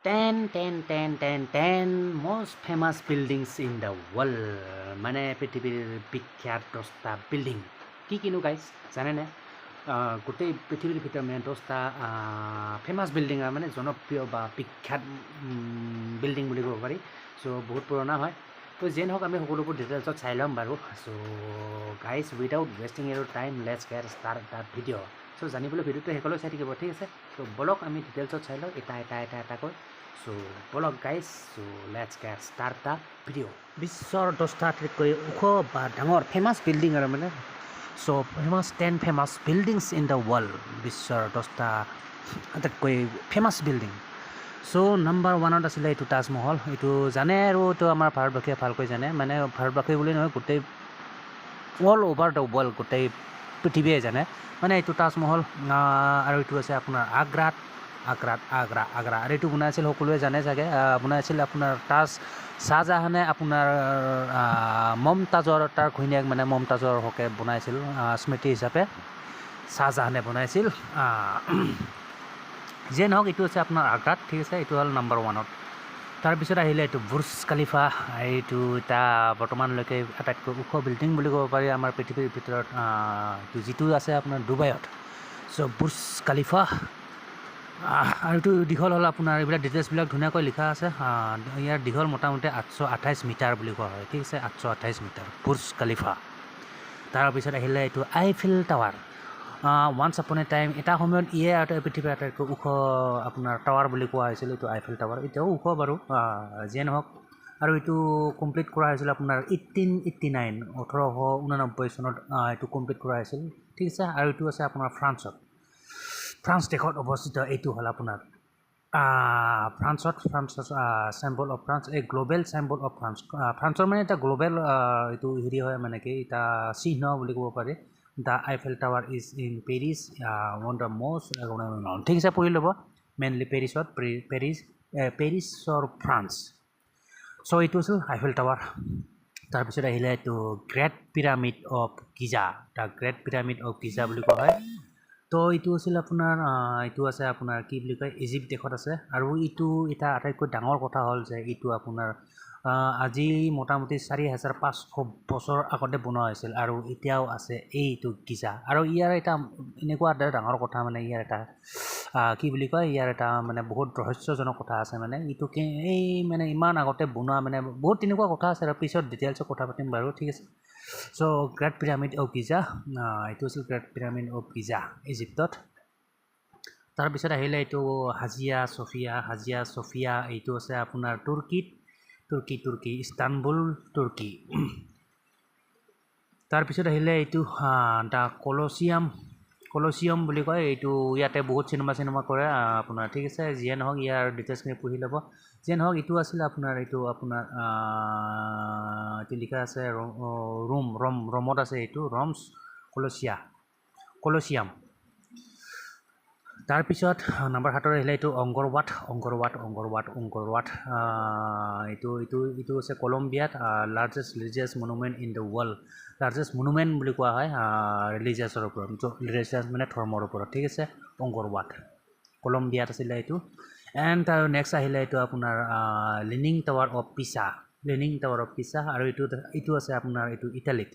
10 most famous buildings in the world মানে পৃথিৱীৰ বিখ্যাত 10টা বিল্ডিং কি কিনো গাইজ জানেনে গোটেই পৃথিৱীৰ ভিতৰত মানে 10টা ফেমাছ বিল্ডিং মানে জনপ্ৰিয় বা বিখ্যাত বিল্ডিং বুলি ক'ব পাৰি চ' বহুত পুৰণা হয় তো যেন হওক আমি সকলোবোৰ ডিটেইলছত চাই ল'ম বাৰু so' guys without wasting your time let's get start the video' so' জানিবলৈ ভিডিঅ'টো শেষলৈ চাই থাকিব ঠিক আছে ত' বলক আমি ডিটেইলছত চাই লওঁ এটাকৈ চ' বলক guys so' let's get start the video' বিশ্বৰ 10টা আটাইতকৈ ওখ বা ডাঙৰ ফেমাছ বিল্ডিং আৰু মানে so' famous 10 famous buildings in the world বিশ্বৰ 10টা আটাইতকৈ ফেমাছ বিল্ডিং চ' নাম্বাৰ 1ত আছিলে এইটো তাজমহল এইটো জানে আৰু এইটো আমাৰ ভাৰতবাসীয়ে ভালকৈ জানে মানে ভাৰতবাসী বুলি নহয় গোটেই অল অভাৰ দ্য ৱৰ্ল্ড গোটেই পৃথিৱীয়ে জানে মানে এইটো তাজমহল আৰু এইটো আছে আপোনাৰ আগ্ৰা আৰু এইটো বনাইছিল সকলোৱে জানে চাগে বনাইছিল আপোনাৰ শ্বাহজাহানে আপোনাৰ মমতাজৰ তাৰ ঘৈণীয়েক মানে মমতাজৰ হকে বনাইছিল স্মৃতি হিচাপে শ্বাহজাহানে বনাইছিল যে নহওক এইটো আছে আপোনাৰ আগ্ৰাত ঠিক আছে এইটো হ'ল নাম্বাৰ 1ত তাৰপিছত আহিলে এইটো বুৰ্জ খালিফা এইটো এটা বৰ্তমানলৈকে আটাইতকৈ ওখ বিল্ডিং বুলি ক'ব পাৰি আমাৰ পৃথিৱীৰ ভিতৰত যিটো আছে আপোনাৰ ডুবাইত চ' বুৰ্জ খালিফা আৰু এইটো দীঘল হ'ল আপোনাৰ এইবিলাক ডিটেইলছবিলাক ধুনীয়াকৈ লিখা আছে ইয়াৰ দীঘল মোটামুটি 828 মিটাৰ বুলি কোৱা হয় ঠিক আছে 828 মিটাৰ বুৰ্জ খালিফা তাৰপিছত আহিলে এইটো আইফেল টাৱাৰ ওৱান্স আপন এ টাইম এটা সময়ত পৃথিৱীৰ আটাইতকৈ ওখ আপোনাৰ টাৱাৰ বুলি কোৱা হৈছিল এইটো আইফেল টাৱাৰ এতিয়াও ওখ বাৰু যিয়ে নহওক আৰু এইটো কমপ্লিট কৰা হৈছিল আপোনাৰ 1889 চনত এইটো কমপ্লিট কৰা হৈছিল ঠিক আছে আৰু এইটো আছে আপোনাৰ ফ্ৰান্স দেশত অৱস্থিত এইটো হ'ল আপোনাৰ ফ্ৰান্সত চেম্বল অফ ফ্ৰান্স এই গ্ল'বেল চেম্বল অফ ফ্ৰান্সৰ মানে এটা গ্ল'বেল এইটো হেৰি হয় মানে কি এটা চিহ্ন বুলি ক'ব পাৰি the Eiffel tower is in Paris one the most ঠিক আছে পঢ়ি ল'ব মেইনলি পেৰিছৰ ফ্ৰান্স চ' এইটো আছিল আইফেল টাৱাৰ তাৰপিছত আহিলে এইটো great Pyramid of Giza the Great Pyramid of Giza বুলি কোৱা হয় তো এইটো আছিল আপোনাৰ এইটো আছে আপোনাৰ কি বুলি কয় ইজিপ্ত দেশত আছে আৰু এইটো এটা আটাইতকৈ ডাঙৰ কথা হ'ল যে এইটো আপোনাৰ আজি মোটামুটি 4500 বছৰ আগতে বনোৱা হৈছিল আৰু এতিয়াও আছে এইটো গিজা আৰু ইয়াৰ এটা এনেকুৱা এটা ডাঙৰ কথা মানে ইয়াৰ এটা কি বুলি কয় ইয়াৰ এটা মানে বহুত ৰহস্যজনক কথা আছে মানে এইটো এই মানে ইমান আগতে বনোৱা মানে বহুত তেনেকুৱা কথা আছে আৰু পিছত ডিটেইলছত কথা পাতিম বাৰু ঠিক আছে চ' গ্ৰেট পিৰামিড অফ গিজা এইটো আছিল গ্ৰেট পিৰামিড অফ গিজা ইজিপ্তত তাৰপিছত আহিলে এইটো হাজিয়া চফিয়া এইটো আছে আপোনাৰ তুৰ্কী ইস্তানবুল তুৰ্কী তাৰপিছত আহিলে এইটো দ্য কলচিয়াম বুলি কয় এইটো ইয়াতে বহুত চিনেমা কৰে আপোনাৰ ঠিক আছে যিয়ে নহওক ইয়াৰ ডিটেইলছখিনি পঢ়ি ল'ব যিয়ে নহওক এইটো আছিলে আপোনাৰ এইটো লিখা আছে ৰোমত আছে এইটো ৰমছ কলচিয়াম তাৰপিছত নাম্বাৰ 7ত আহিলে এইটো অংগৰৱাট এইটো আছে কলম্বিয়াত largest religious monument in the world largest monument বুলি কোৱা হয় ৰিলিজিয়াছৰ ওপৰত ৰিলিজিয়াছ মানে ধৰ্মৰ ওপৰত ঠিক আছে অংগৰৱাট কলম্বিয়াত আছিলে এইটো এণ্ড আৰু নেক্সট আহিলে এইটো আপোনাৰ লিনিং টাৱাৰ অফ পিছা আৰু এইটো আছে আপোনাৰ এইটো ইটালীত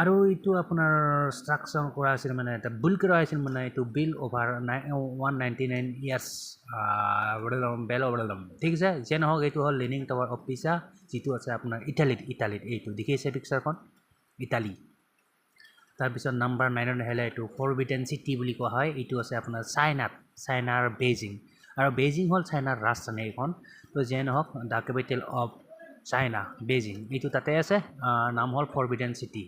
আৰু এইটো আপোনাৰ ষ্ট্ৰাকচাৰ কৰা হৈছিল মানে এটা বিল্ড কৰা হৈছিল মানে এইটো বিল্ড অভাৰ 199 ইয়াৰ্ছ ঠিক আছে যে নহওক এইটো হ'ল লিনিং টাৱাৰ অফ পিছা যিটো আছে আপোনাৰ ইটালীত এইটো দেখিছে পিকচাৰখন ইটালী তাৰপিছত নাম্বাৰ 9ত আহিলে এইটো ফৰবিডেন চিটি বুলি কোৱা হয় এইটো আছে আপোনাৰ চাইনাৰ বেইজিং আৰু বেইজিং হ'ল চাইনাৰ ৰাজধানী এইখন তো যিয়ে নহওক the capital of China Beijing এইটো তাতে আছে নাম হ'ল ফৰবিডেন চিটি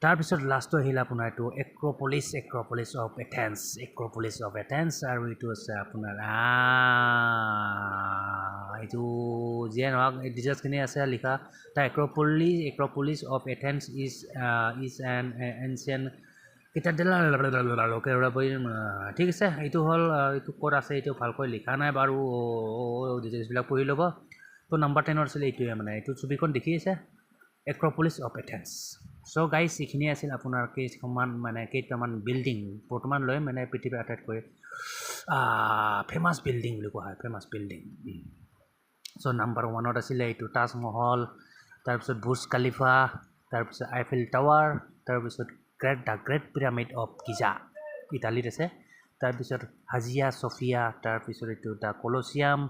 তাৰপিছত লাষ্টটো আহিলে আপোনাৰ এইটো এক্ৰপলিছ অফ এথেন্স আৰু এইটো আছে আপোনাৰ এইটো যিয়ে নহওক ডিটেইলছখিনি আছে লিখা the Acropolis of Athens is an ancient ঠিক আছে এইটো হ'ল এইটো ক'ত আছে এইটো ভালকৈ লিখা নাই বাৰু ডিটেইলছবিলাক পঢ়ি ল'ব তো নাম্বাৰ 10ত আছিলে এইটোৱে মানে এইটো ছবিখন দেখি আছে এক্ৰপলিছ অফ এথেন্স চ' গাইজ এইখিনি আছিল আপোনাৰ কেইটামান বিল্ডিং বৰ্তমানলৈ মানে পৃথিৱীৰ আটাইতকৈ ফেমাছ বিল্ডিং বুলি কোৱা হয় ফেমাছ বিল্ডিং চ' নাম্বাৰ 1ত আছিলে এইটো তাজমহল তাৰপিছত বুৰ্জ খালিফা তাৰপিছত আইফেল টাৱাৰ তাৰপিছত the Great Pyramid of Giza ইটালীত আছে তাৰপিছত হাজিয়া ছফিয়া তাৰপিছত এইটো দ্য কলচিয়াম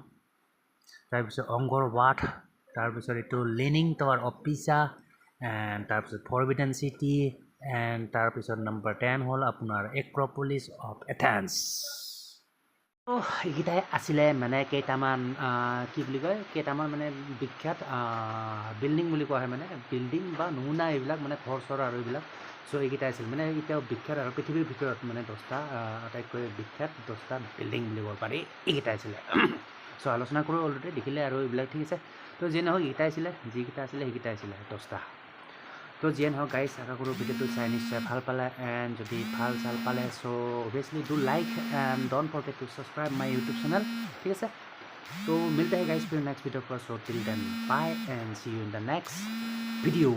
তাৰপিছত অংগৰ ৱাট তাৰপিছত এইটো laning tower of pizza and তাৰপিছত ফৰবিডেন চিটি এণ্ড তাৰপিছত নাম্বাৰ 10 হ'ল আপোনাৰ এক্ৰপলিছ অফ এথেন্স এইকেইটাই আছিলে মানে কেইটামান কি বুলি কয় কেইটামান মানে বিখ্যাত বিল্ডিং বুলি কোৱা হয় মানে বিল্ডিং বা নমুনা এইবিলাক মানে ঘৰ চৰ আৰু এইবিলাক চ' এইকেইটা আছিল মানে এতিয়াও বিখ্যাত আৰু পৃথিৱীৰ ভিতৰত মানে 10টা আটাইতকৈ বিখ্যাত 10টা বিল্ডিং বুলি ক'ব পাৰি এইকেইটা আছিলে চ' আলোচনা কৰোঁ অলৰেডি দেখিলে আৰু এইবিলাক ঠিক আছে তো যি নহওক এইকেইটা আছিলে যিকেইটা আছিলে সেইকেইটা আছিলে 10টা তো যিয়ে নহওক গাইজ আশা কৰোঁ ভিডিঅ'টো চাই নিশ্চয় ভাল পালে এণ্ড যদি ভাল চাল পালে so' obviously do like and don't forget to subscribe my YouTube channel ঠিক আছে তো মিলতে हैं गाइस फिर नेक्स्ट वीडियो पर so till then bye and see you in the next video